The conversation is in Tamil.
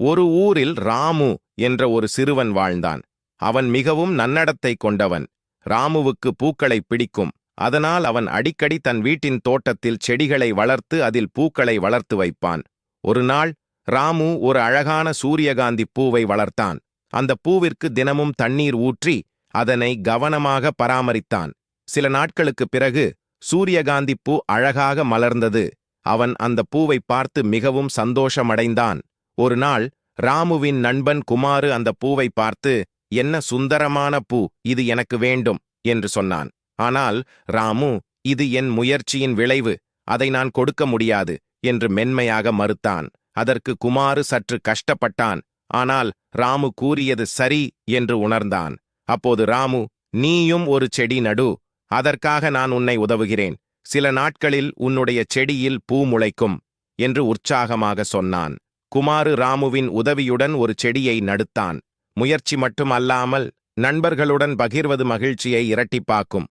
ஒரு ஊரில் ராமு என்ற ஒரு சிறுவன் வாழ்ந்தான். அவன் மிகவும் நன்னடத்தை கொண்டவன். ராமுவுக்கு பூக்களை பிடிக்கும். அதனால் அவன் அடிக்கடி தன் வீட்டின் தோட்டத்தில் செடிகளை வளர்த்து அதில் பூக்களை வளர்த்து வைப்பான். ஒரு நாள் ராமு ஒரு அழகான சூரியகாந்தி பூவை வளர்த்தான். அந்த பூவிற்கு தினமும் தண்ணீர் ஊற்றி அதனை கவனமாக பராமரித்தான். சில நாட்களுக்குப் பிறகு சூரியகாந்தி பூ அழகாக மலர்ந்தது. அவன் அந்த பூவை பார்த்து மிகவும் சந்தோஷமடைந்தான். ஒரு நாள் ராமுவின் நண்பன் குமாரு அந்த பூவை பார்த்து, "என்ன சுந்தரமான பூ, இது எனக்கு வேண்டும்" என்று சொன்னான். ஆனால் ராமு, "இது என் முயற்சியின் விளைவு, அதை நான் கொடுக்க முடியாது" என்று மென்மையாக மறுத்தான். அதற்கு குமாரு சற்று கஷ்டப்பட்டான். ஆனால் ராமு கூறியது சரி என்று உணர்ந்தான். அப்போது ராமு, "நீயும் ஒரு செடி நடு, அதற்காக நான் உன்னை உதவுகிறேன். சில நாட்களில் உன்னுடைய செடியில் பூ முளைக்கும்" என்று உற்சாகமாக சொன்னான். குமாரு ராமுவின் உதவியுடன் ஒரு செடியை நடுத்தான். முயற்சி மட்டும் அல்லாமல் நண்பர்களுடன் பகிர்வது மகிழ்ச்சியை இரட்டிப்பாக்கும்.